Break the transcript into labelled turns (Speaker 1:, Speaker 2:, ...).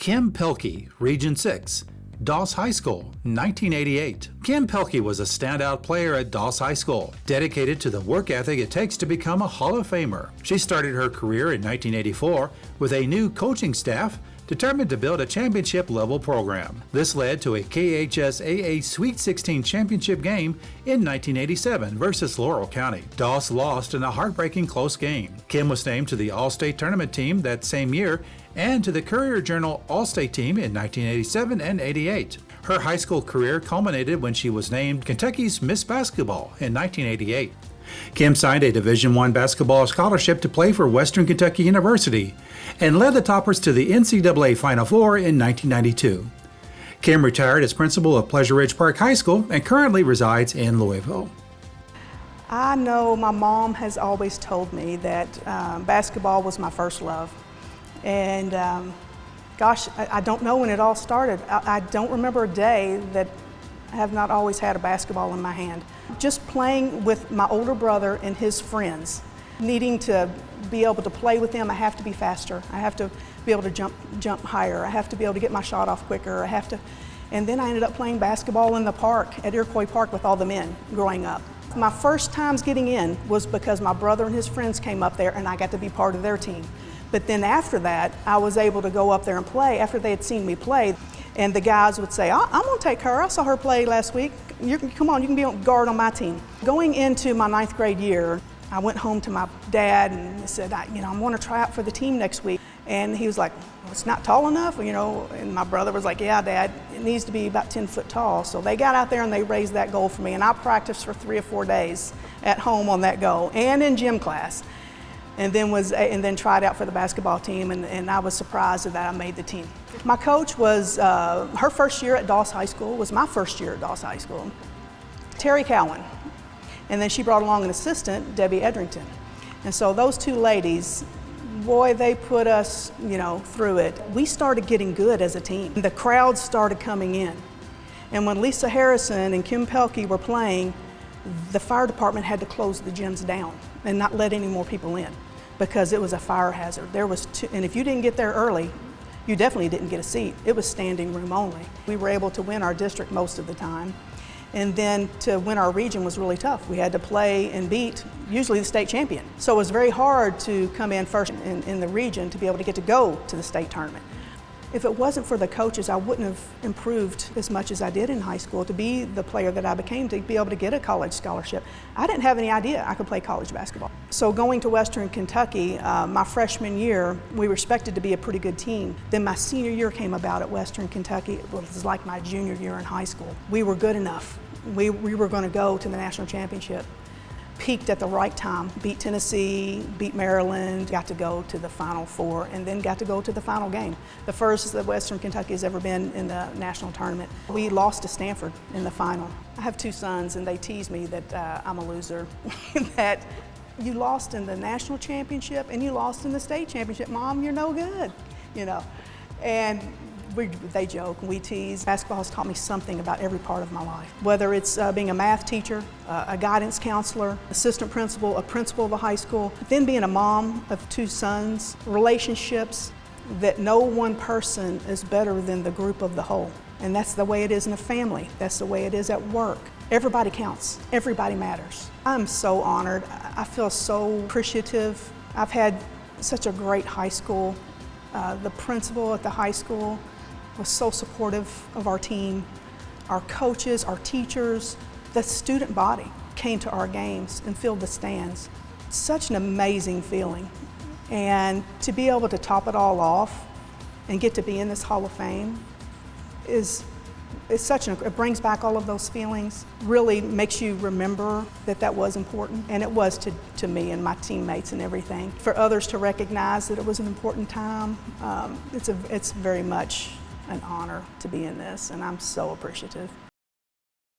Speaker 1: Kim Pehlke, Region 6, Doss High School, 1988. Kim Pehlke was a standout player at Doss High School, dedicated to the work ethic it takes to become a Hall of Famer. She started her career in 1984 with a new coaching staff determined to build a championship-level program. This led to a KHSAA Sweet 16 championship game in 1987 versus Laurel County. Doss lost in a heartbreaking close game. Kim was named to the All-State Tournament team that same year and to the Courier Journal All-State Team in 1987 and 88. Her high school career culminated when she was named Kentucky's Miss Basketball in 1988. Kim signed a Division I basketball scholarship to play for Western Kentucky University and led the Toppers to the NCAA Final Four in 1992. Kim retired as principal of Pleasure Ridge Park High School and currently resides in Louisville.
Speaker 2: I know my mom has always told me that basketball was my first love. And gosh, I don't know when it all started. I don't remember a day that I have not always had a basketball in my hand. Just playing with my older brother and his friends, needing to be able to play with them, I have to be faster. I have to be able to jump higher. I have to be able to get my shot off quicker. And then I ended up playing basketball in the park at Iroquois Park with all the men growing up. My first times getting in was because my brother and his friends came up there and I got to be part of their team. But then after that, I was able to go up there and play after they had seen me play. And the guys would say, I'm gonna take her. I saw her play last week. Come on, you can be on guard on my team. Going into my 9th grade year, I went home to my dad and said, I want to try out for the team next week. And he was like, well, it's not tall enough, and my brother was like, yeah, Dad, it needs to be about 10 foot tall. So they got out there and they raised that goal for me. And I practiced for 3 or 4 days at home on that goal and in gym class. And then tried out for the basketball team, and I was surprised that I made the team. My coach was, her first year at Doss High School was my first year at Doss High School, Terry Cowan. And then she brought along an assistant, Debbie Edrington. And so those two ladies, boy, they put us, through it. We started getting good as a team. The crowds started coming in. And when Lisa Harrison and Kim Pehlke were playing, the fire department had to close the gyms down and not let any more people in because it was a fire hazard. And if you didn't get there early, you definitely didn't get a seat. It was standing room only. We were able to win our district most of the time. And then to win our region was really tough. We had to play and beat usually the state champion. So it was very hard to come in first in the region to be able to get to go to the state tournament. If it wasn't for the coaches, I wouldn't have improved as much as I did in high school to be the player that I became, to be able to get a college scholarship. I didn't have any idea I could play college basketball. So going to Western Kentucky, my freshman year, we were expected to be a pretty good team. Then my senior year came about at Western Kentucky. It was like my junior year in high school. We were good enough. We were going to go to the national championship. Peaked at the right time, beat Tennessee, beat Maryland, got to go to the Final Four, and then got to go to the final game. The first that Western Kentucky has ever been in the national tournament. We lost to Stanford in the final. I have 2 sons and they tease me that I'm a loser, that you lost in the national championship and you lost in the state championship. Mom, you're no good, And they joke and we tease. Basketball has taught me something about every part of my life. Whether it's being a math teacher, a guidance counselor, assistant principal, a principal of a high school, then being a mom of 2 sons, relationships, that no one person is better than the group of the whole. And that's the way it is in a family. That's the way it is at work. Everybody counts. Everybody matters. I'm so honored. I feel so appreciative. I've had such a great high school. The principal at the high school was so supportive of our team. Our coaches, our teachers, the student body came to our games and filled the stands. Such an amazing feeling. And to be able to top it all off and get to be in this Hall of Fame it brings back all of those feelings, really makes you remember that was important, and it was to me and my teammates and everything. For others to recognize that it was an important time, it's very much an honor to be in this, and I'm so appreciative.